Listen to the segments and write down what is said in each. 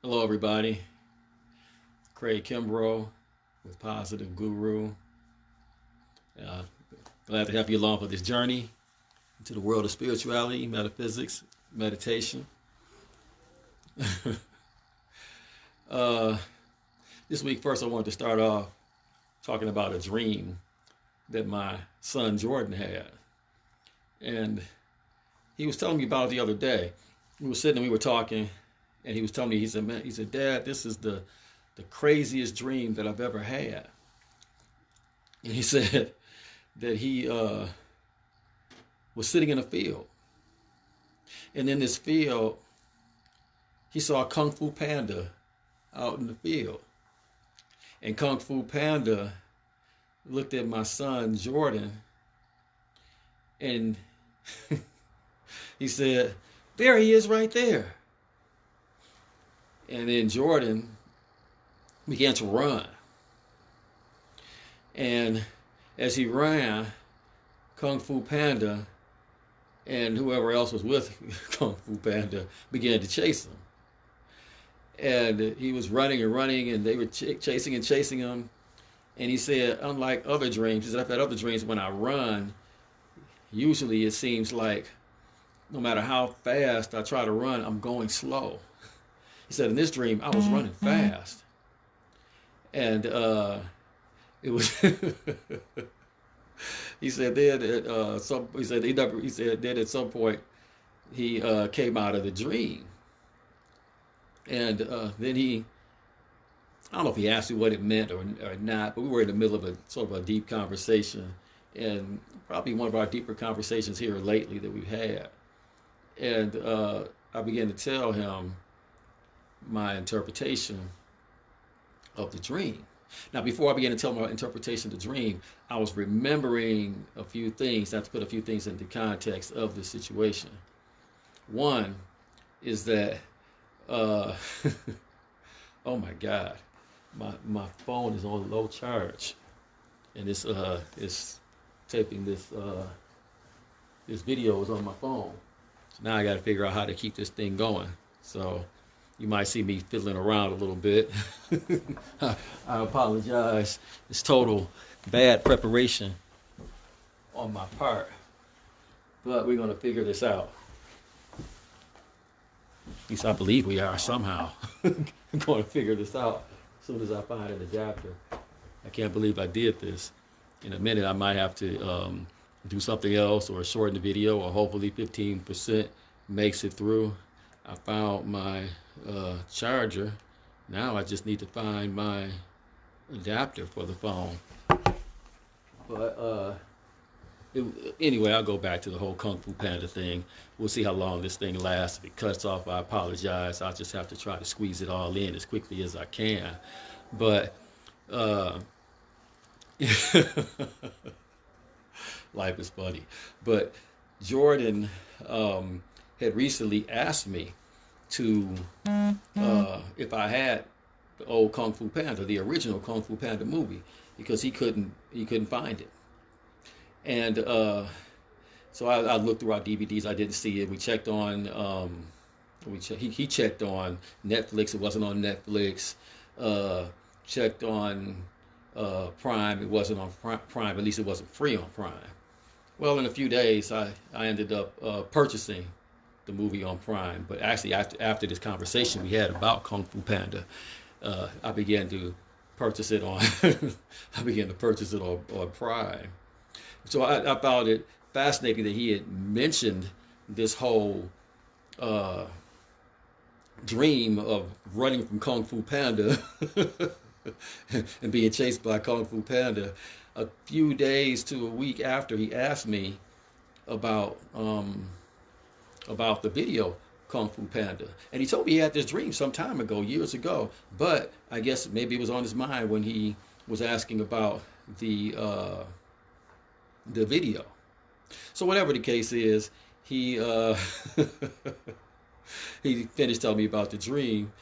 Hello, everybody. Craig Kimbrough with Positive Guru. Uh, Glad to have you along for this journey into the world of spirituality, metaphysics, meditation. uh, this week, first, I wanted to start off talking about a dream that my son Jordan had. And he was telling me about it the other day. We were sitting and we were talking, and he was telling me, he said, Dad, this is the craziest dream that I've ever had. And he said that he was sitting in a field. And in this field, he saw a Kung Fu Panda out in the field. And Kung Fu Panda looked at my son, Jordan, and he said, there he is right there. And then Jordan began to run. And as he ran, Kung Fu Panda and whoever else was with Kung Fu Panda began to chase him. And he was running and running, and they were chasing and chasing him. And he said, unlike other dreams, he said, I've had other dreams when I run, usually it seems like no matter how fast I try to run, I'm going slow. He said, in this dream, I was running fast. And it was, he said then at some point he came out of the dream. And then I don't know if he asked me what it meant or not, but we were in the middle of a sort of a deep conversation, and probably one of our deeper conversations here lately that we've had. And I began to tell him my interpretation of the dream. Now, before I began to tell my interpretation of the dream, I was remembering a few things, not to put a few things into context of the situation. One is that, oh my God, my phone is on low charge, and it's taping this video is on my phone. So now I got to figure out how to keep this thing going. So you might see me fiddling around a little bit. I apologize. It's total bad preparation on my part, but we're going to figure this out. At least I believe we are somehow. I'm going to figure this out as soon as I find an adapter. I can't believe I did this. In a minute, I might have to do something else or shorten the video, or hopefully 15% makes it through. I found my charger. Now I just need to find my adapter for the phone. But anyway, I'll go back to the whole Kung Fu Panda thing. We'll see how long this thing lasts. If it cuts off, I apologize. I'll just have to try to squeeze it all in as quickly as I can. But life is funny. But Jordan had recently asked me to if I had the old Kung Fu Panda, the original Kung Fu Panda movie, because he couldn't find it. And so I looked through our DVDs. I didn't see it. We checked on he checked on Netflix. It wasn't on Netflix. Checked on Prime. It wasn't on Prime. At least it wasn't free on Prime. Well, in a few days, I ended up purchasing the movie on Prime. But actually, after this conversation we had about Kung Fu Panda, I began to purchase it on on Prime. So I found it fascinating that he had mentioned this whole dream of running from Kung Fu Panda and being chased by Kung Fu Panda a few days to a week after he asked me about the video Kung Fu Panda. And he told me he had this dream some time ago, years ago, but I guess maybe it was on his mind when he was asking about the video. So whatever the case is, he he finished telling me about the dream.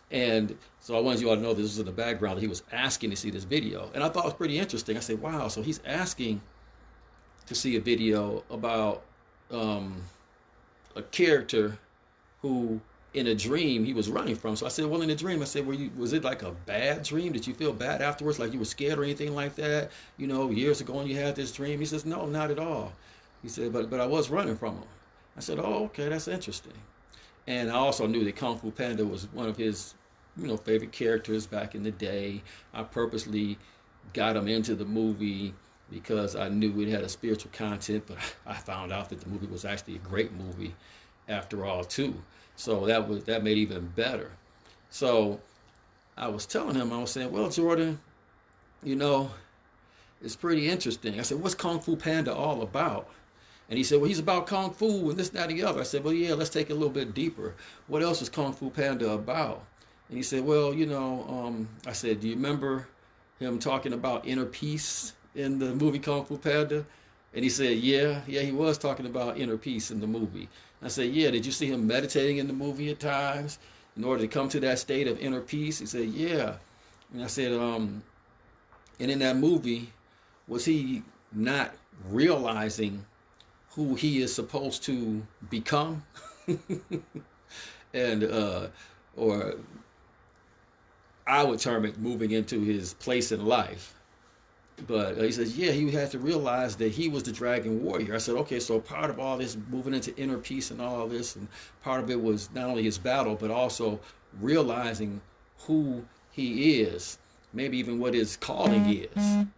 And so I wanted you all to know this was in the background. He was asking to see this video. And I thought it was pretty interesting. I said, wow, so he's asking to see a video about a character who in a dream he was running from. So I said, well, in a dream, I said, was it like a bad dream? Did you feel bad afterwards, like you were scared or anything like that? You know, years ago when you had this dream? He says, no, not at all. He said, but I was running from him. I said, oh, okay, that's interesting. And I also knew that Kung Fu Panda was one of his, favorite characters back in the day. I purposely got him into the movie because I knew it had a spiritual content, but I found out that the movie was actually a great movie after all too. So that made it even better. So I was telling him, I was saying, well, Jordan, it's pretty interesting. I said, what's Kung Fu Panda all about? And he said, well, he's about Kung Fu and this, that, and the other. I said, well, yeah, let's take it a little bit deeper. What else is Kung Fu Panda about? And he said, well, I said, do you remember him talking about inner peace in the movie Kung Fu Panda? And he said, yeah, he was talking about inner peace in the movie. I said, yeah, did you see him meditating in the movie at times in order to come to that state of inner peace? He said, yeah. And I said, and in that movie, was he not realizing who he is supposed to become? And, or I would term it moving into his place in life. But he says, yeah, he had to realize that he was the dragon warrior. I said, okay, so part of all this moving into inner peace and all this, and part of it was not only his battle, but also realizing who he is, maybe even what his calling is. And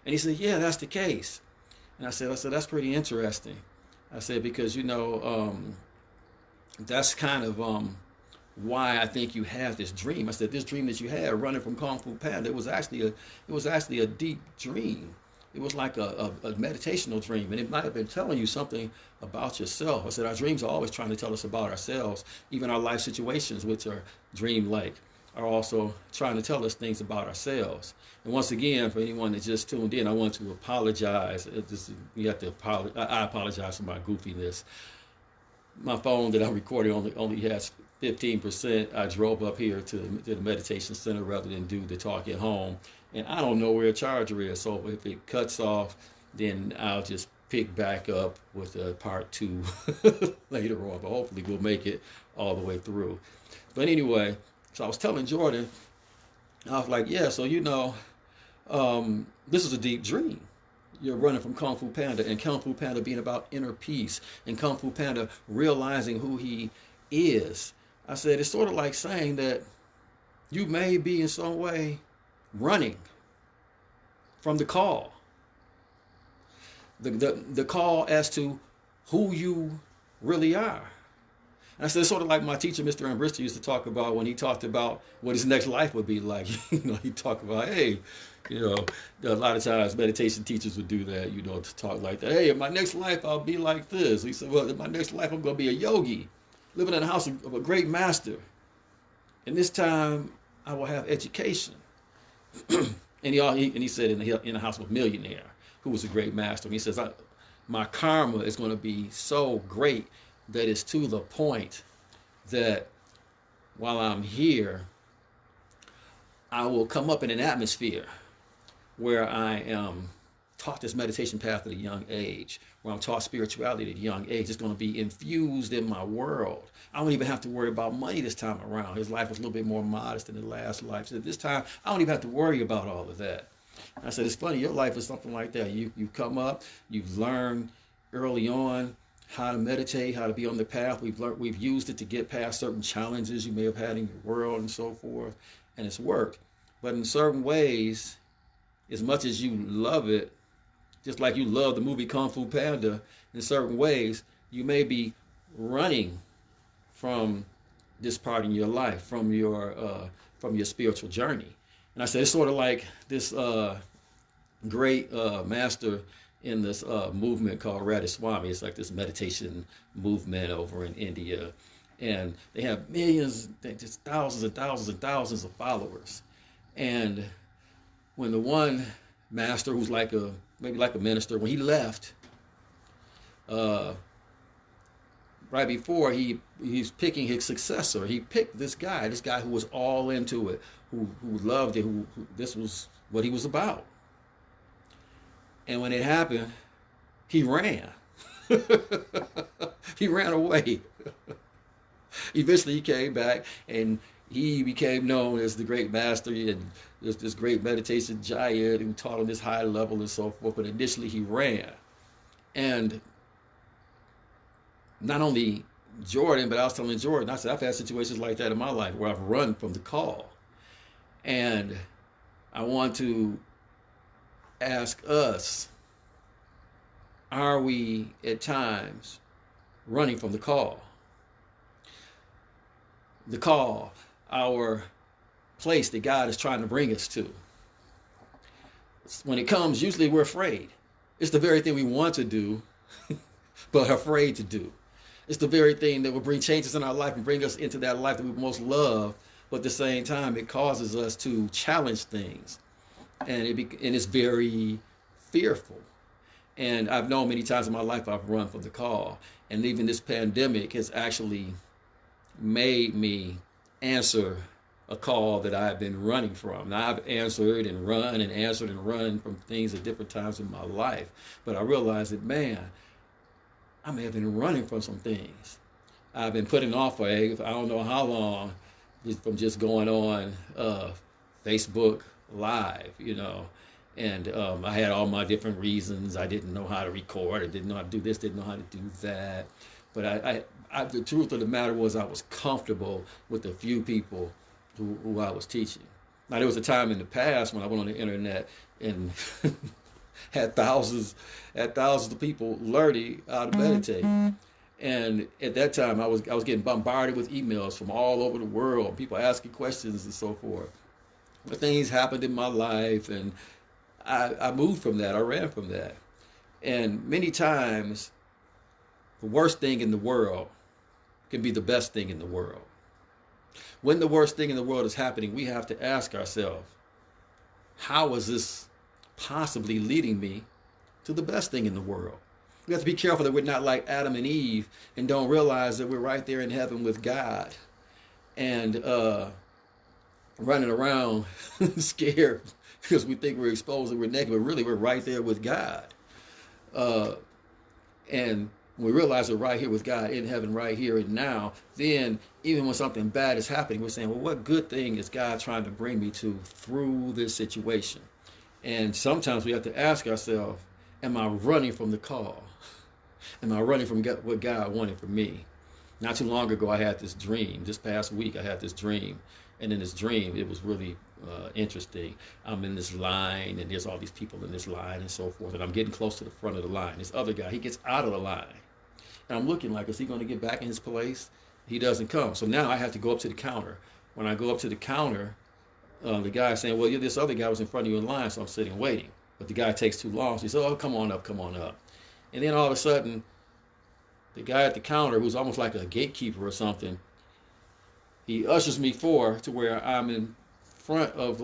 he said, yeah, that's the case. And I said, that's pretty interesting. I said, because, that's kind of why I think you have this dream. I said, this dream that you had running from Kung Fu Panda, it was actually a deep dream. It was like a meditational dream, and it might have been telling you something about yourself. I said, our dreams are always trying to tell us about ourselves. Even our life situations, which are dream-like, are also trying to tell us things about ourselves. And once again, for anyone that just tuned in, I want to apologize. I apologize for my goofiness. My phone that I'm recording only has 15%. I drove up here to the meditation center rather than do the talk at home. And I don't know where a charger is. So if it cuts off, then I'll just pick back up with part 2 later on. But hopefully we'll make it all the way through. But anyway, so I was telling Jordan, I was like, yeah, so this is a deep dream. You're running from Kung Fu Panda, and Kung Fu Panda being about inner peace, and Kung Fu Panda realizing who he is. I said, it's sort of like saying that you may be in some way running from the call. The call as to who you really are. And I said, it's sort of like my teacher, Mr. Ambrister, used to talk about when he talked about what his next life would be like. He'd talk about, hey, a lot of times meditation teachers would do that, to talk like that. Hey, in my next life, I'll be like this. He said, well, in my next life, I'm going to be a yogi, living in the house of a great master. And this time, I will have education. and he said, in the house of a millionaire who was a great master. And he says, my karma is going to be so great that it's to the point that while I'm here, I will come up in an atmosphere where I am taught this meditation path at a young age, where I'm taught spirituality at a young age. It's going to be infused in my world. I don't even have to worry about money this time around. His life was a little bit more modest than the last life. So this time, I don't even have to worry about all of that. And I said, it's funny, your life is something like that. You come up, you've learned early on how to meditate, how to be on the path. We've used it to get past certain challenges you may have had in your world and so forth, and it's worked. But in certain ways, as much as you love it, just like you love the movie Kung Fu Panda, in certain ways, you may be running from this part in your life, from your spiritual journey. And I said, it's sort of like this great master in this movement called Radhaswami. It's like this meditation movement over in India. And they have millions, just thousands and thousands and thousands of followers. And when the one master who's maybe like a minister, when he left, right before he's picking his successor, he picked this guy who was all into it, who loved it, who this was what he was about. And when it happened, he ran. He ran away. Eventually he came back and he became known as the great master and this great meditation giant who taught on this high level and so forth. But initially he ran. And not only Jordan, but I was telling Jordan, I said, I've had situations like that in my life where I've run from the call. And I want to ask us, are we at times running from the call? The call, our place that God is trying to bring us to. When it comes, usually we're afraid. It's the very thing we want to do, but afraid to do. It's the very thing that will bring changes in our life and bring us into that life that we most love, but at the same time, it causes us to challenge things. And it's very fearful. And I've known many times in my life I've run from the call. And even this pandemic has actually made me answer a call that I've been running from. Now, I've answered and run from things at different times in my life. But I realized that, man, I may have been running from some things. I've been putting off for I don't know how long from just going on Facebook Live, And I had all my different reasons. I didn't know how to record. I didn't know how to do this, didn't know how to do that. But the truth of the matter was I was comfortable with the few people who I was teaching. Now, there was a time in the past when I went on the internet and had thousands of people learning how to meditate. And at that time, I was getting bombarded with emails from all over the world, people asking questions and so forth. But things happened in my life, and I moved from that. I ran from that. And many times, the worst thing in the world can be the best thing in the world. When the worst thing in the world is happening, we have to ask ourselves, how is this possibly leading me to the best thing in the world? We have to be careful that we're not like Adam and Eve and don't realize that we're right there in heaven with God and running around scared because we think we're exposed and we're naked, but really we're right there with God. And when we realize we're right here with God in heaven, right here and now, then even when something bad is happening, we're saying, well, what good thing is God trying to bring me to through this situation? And sometimes we have to ask ourselves, am I running from the call? Am I running from what God wanted for me? Not too long ago, I had this dream. This past week, I had this dream. And in this dream, it was really interesting. I'm in this line, and there's all these people in this line and so forth. And I'm getting close to the front of the line. This other guy, he gets out of the line. And I'm looking like, is he going to get back in his place? He doesn't come. So now I have to go up to the counter. When I go up to the counter, the guy is saying, well, this other guy was in front of you in line, so I'm sitting waiting. But the guy takes too long. So he says, oh, come on up. And then all of a sudden, the guy at the counter, who's almost like a gatekeeper or something, he ushers me forward to where I'm in front of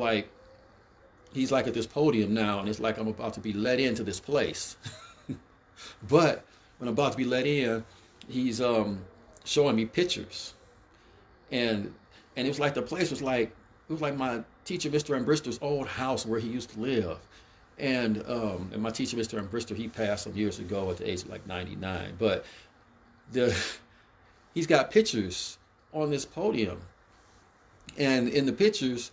he's like at this podium now, and it's like I'm about to be let into this place. But when I'm about to be let in, he's showing me pictures. And it was like the place was like, it was like my teacher, Mr. Ambrister's old house where he used to live. And my teacher, Mr. Ambrister, he passed some years ago at the age of like 99. But he's got pictures on this podium. And in the pictures,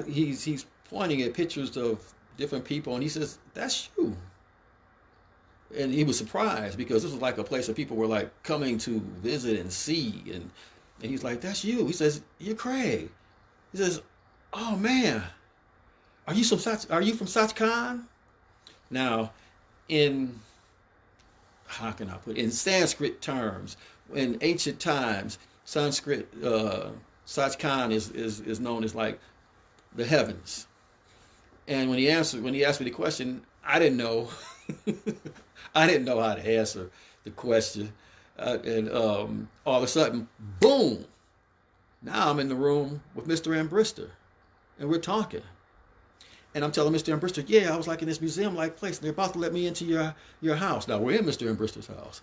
he's pointing at pictures of different people, and he says, that's you. And he was surprised because this was like a place where people were like coming to visit and see. And he's like, that's you. He says, you're Craig. He says, oh man, are you from Sachkhand? Now, how can I put it? In Sanskrit terms, in ancient times, Sanskrit, Sachkhand is known as like the heavens. And when he asked me the question, I didn't know. I didn't know how to answer the question. And all of a sudden, boom! Now I'm in the room with Mr. Ambrister, and we're talking. And I'm telling Mr. Ambrister, yeah, I was like in this museum-like place, and they're about to let me into your house. Now we're in Mr. Ambrister's house.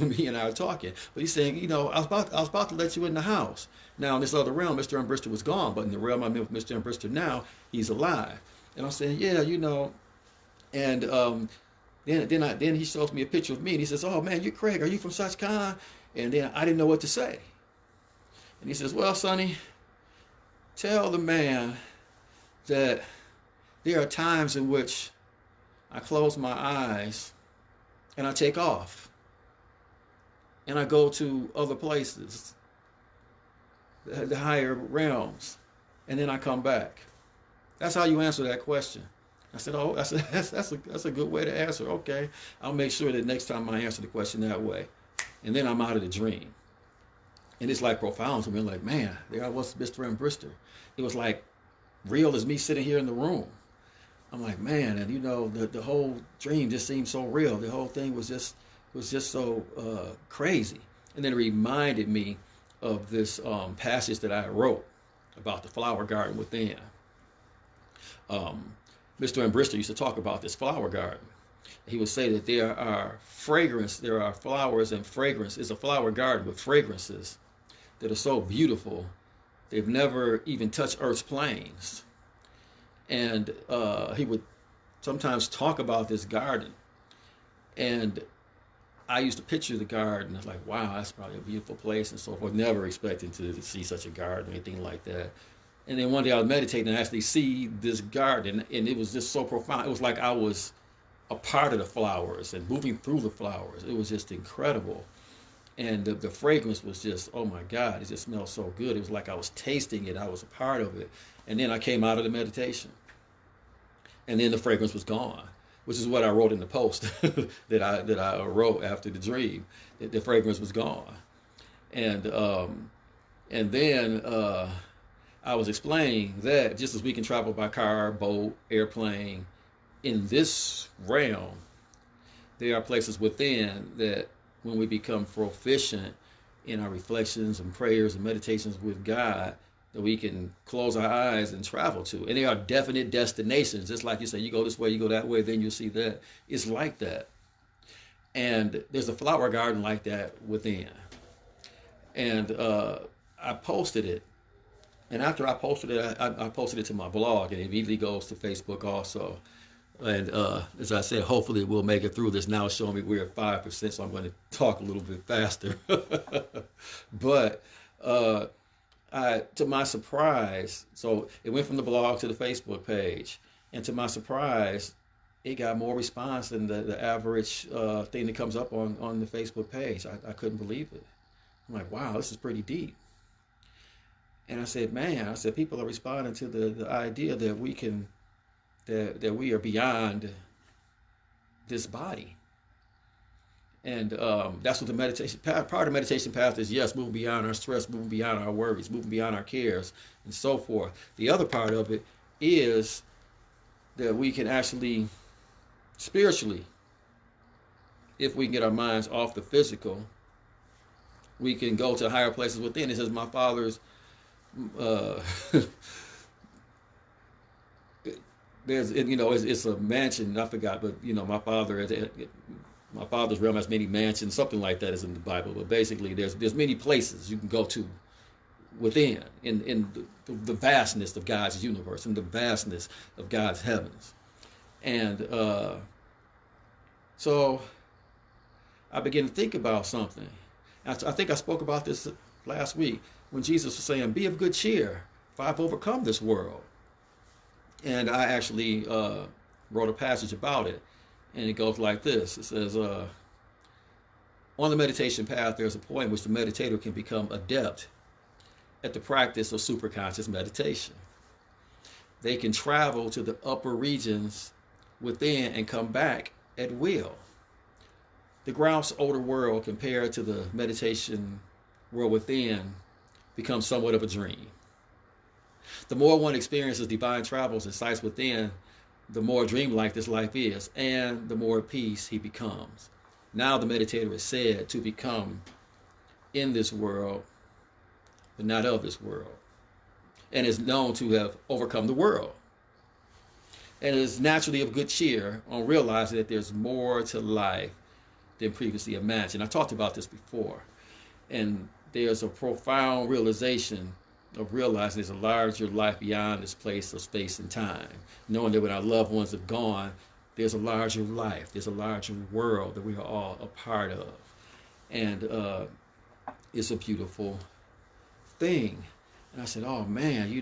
Me and I are talking, but he's saying, I was about to let you in the house. Now in this other realm, Mr. Ambrister was gone, but in the realm I'm in with Mr. Ambrister now, he's alive. And I'm saying, yeah, and then he shows me a picture of me, and he says, oh man, you're Craig. Are you from Sachkhand? And then I didn't know what to say. And he says, well, Sonny, tell the man that there are times in which I close my eyes and I take off and I go to other places, the higher realms, and then I come back. That's how you answer that question. I said, oh, that's a good way to answer. Okay, I'll make sure that next time I answer the question that way. And then I'm out of the dream. And it's like profound to me. Like, man, there I was, Mr. Brister. It was like real as me sitting here in the room. I'm like, man, and you know, the whole dream just seemed so real. The whole thing was just so crazy. And then it reminded me of this passage that I wrote about the flower garden within. Mr. Brister used to talk about this flower garden. He would say that there are flowers and fragrance. It's a flower garden with fragrances that are so beautiful, they've never even touched Earth's plains. And he would sometimes talk about this garden. And I used to picture the garden. I was like, wow, that's probably a beautiful place and so forth. Never expecting to see such a garden or anything like that. And then one day I was meditating and actually see this garden, and it was just so profound. It was like I was a part of the flowers and moving through the flowers. It was just incredible. And the fragrance was just, oh my God, it just smelled so good. It was like I was tasting it. I was a part of it. And then I came out of the meditation. And then the fragrance was gone, which is what I wrote in the post that I wrote after the dream. The fragrance was gone. And then I was explaining that just as we can travel by car, boat, airplane, in this realm, there are places within that when we become proficient in our reflections and prayers and meditations with God, that we can close our eyes and travel to. And there are definite destinations, just like you say, you go this way, you go that way, then you'll see that. It's like that. And there's a flower garden like that within. And I posted it. And after I posted it, I posted it to my blog, and it immediately goes to Facebook also. And as I said, hopefully we'll make it through this. Now it's showing me we're at 5%, so I'm going to talk a little bit faster. But to my surprise, so it went from the blog to the Facebook page. And to my surprise, it got more response than the average thing that comes up on the Facebook page. I couldn't believe it. I'm like, wow, this is pretty deep. And I said, man, people are responding to the idea that we can, that we are beyond this body. And that's what the meditation path, part of the meditation path is, yes, moving beyond our stress, moving beyond our worries, moving beyond our cares, and so forth. The other part of it is that we can actually, spiritually, if we can get our minds off the physical, we can go to higher places within. It says, my father's there's, you know, it's a mansion. I forgot, but you know, my father's realm has many mansions, something like that is in the Bible. But basically, there's many places you can go to within in the vastness of God's universe and the vastness of God's heavens. And so I began to think about something. I think I spoke about this last week when Jesus was saying, "Be of good cheer, for I've overcome this world." And I actually wrote a passage about it. And it goes like this. It says, on the meditation path, there's a point in which the meditator can become adept at the practice of superconscious meditation. They can travel to the upper regions within and come back at will. The grouse outer world compared to the meditation world within becomes somewhat of a dream. The more one experiences divine travels and sights within, the more dreamlike this life is, and the more at peace he becomes. Now the meditator is said to become in this world, but not of this world, and is known to have overcome the world, and is naturally of good cheer on realizing that there's more to life than previously imagined. I talked about this before, and there's a profound realization of realizing there's a larger life beyond this place of space and time. Knowing that when our loved ones have gone, there's a larger life, there's a larger world that we are all a part of. And is a beautiful thing. And I said, oh man,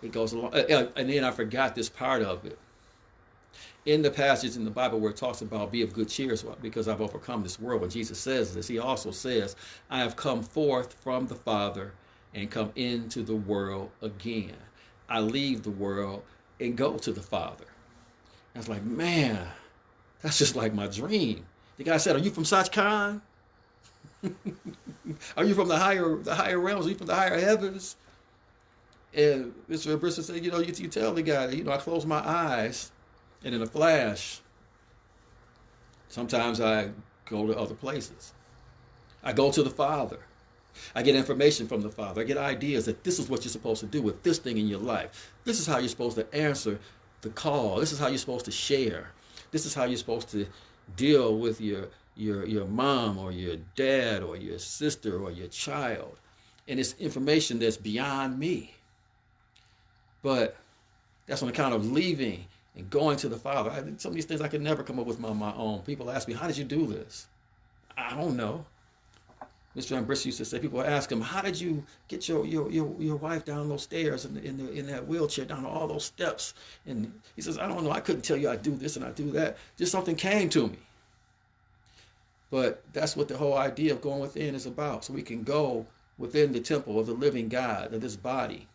it goes along. And then I forgot this part of it. In the passage in the Bible where it talks about be of good cheer because I've overcome this world, when Jesus says this, he also says, I have come forth from the Father and come into the world again. I leave the world and go to the Father. I was like, man, that's just like my dream. The guy said, are you from Sachkan? Are you from the higher realms? Are you from the higher heavens? And Mr. Brisson said, you tell the guy, I close my eyes, and in a flash, sometimes I go to other places. I go to the Father. I get information from the Father. I get ideas that this is what you're supposed to do with this thing in your life. This is how you're supposed to answer the call. This is how you're supposed to share. This is how you're supposed to deal with your mom or your dad or your sister or your child. And it's information that's beyond me. But that's on account of leaving and going to the Father. Some of these things I could never come up with on my own. People ask me, how did you do this? I don't know. Mr. Ambrose used to say, people ask him, how did you get your wife down those stairs in that wheelchair, down all those steps? And he says, I don't know. I couldn't tell you I do this and I do that. Just something came to me. But that's what the whole idea of going within is about. So we can go within the temple of the living God, of this body,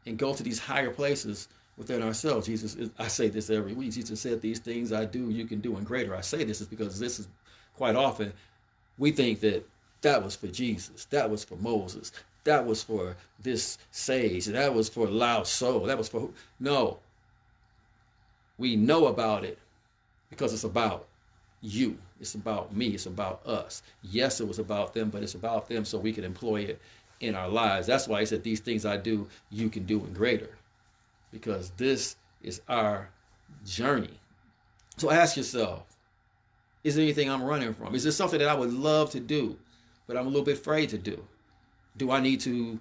and go to these higher places within ourselves. I say this every week. Jesus said, these things I do, you can do and greater. I say this is because this is quite often, we think that was for Jesus. That was for Moses. That was for this sage. That was for Lao Tzu. That was for... No. We know about it because it's about you. It's about me. It's about us. Yes, it was about them, but it's about them so we can employ it in our lives. That's why he said, these things I do, you can do and greater. Because this is our journey. So ask yourself, is there anything I'm running from? Is there something that I would love to do, but I'm a little bit afraid to do? Do I need to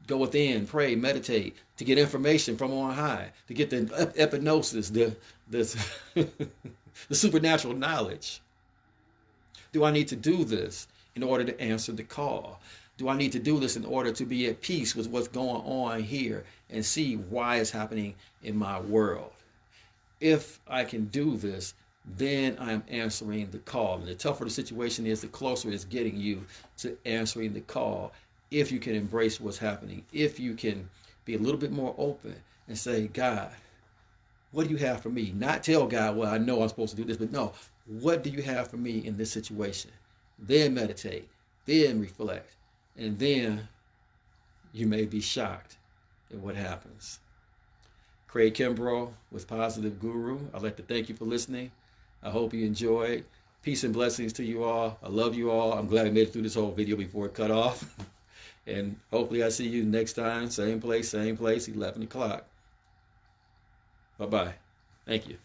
go within, pray, meditate, to get information from on high, to get the epignosis, the supernatural knowledge? Do I need to do this in order to answer the call? Do I need to do this in order to be at peace with what's going on here and see why it's happening in my world? If I can do this, then I'm answering the call. And the tougher the situation is, the closer it's getting you to answering the call. If you can embrace what's happening, if you can be a little bit more open and say, God, what do you have for me? Not tell God, well, I know I'm supposed to do this, but no, what do you have for me in this situation? Then meditate, then reflect, and then you may be shocked at what happens. Craig Kimbrough with Positive Guru. I'd like to thank you for listening. I hope you enjoyed. Peace and blessings to you all. I love you all. I'm glad I made it through this whole video before it cut off. And hopefully I see you next time. Same place, 11 o'clock. Bye-bye. Thank you.